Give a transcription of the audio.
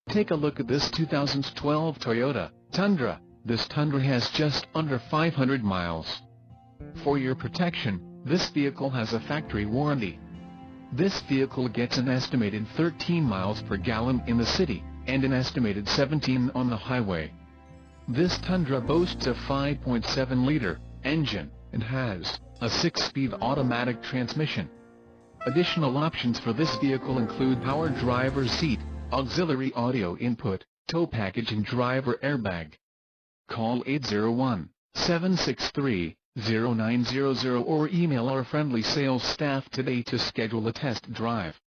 Take a look at this 2012 Toyota Tundra. This Tundra has just under 500 miles. For your protection, this vehicle has a factory warranty. This vehicle gets an estimated 13 miles per gallon in the city, and an estimated 17 on the highway. This Tundra boasts a 5.7-liter engine, and has a 6-speed automatic transmission. Additional options for this vehicle include power driver's seat, auxiliary audio input, tow package and driver airbag. Call 801-763-0900 or email our friendly sales staff today to schedule a test drive.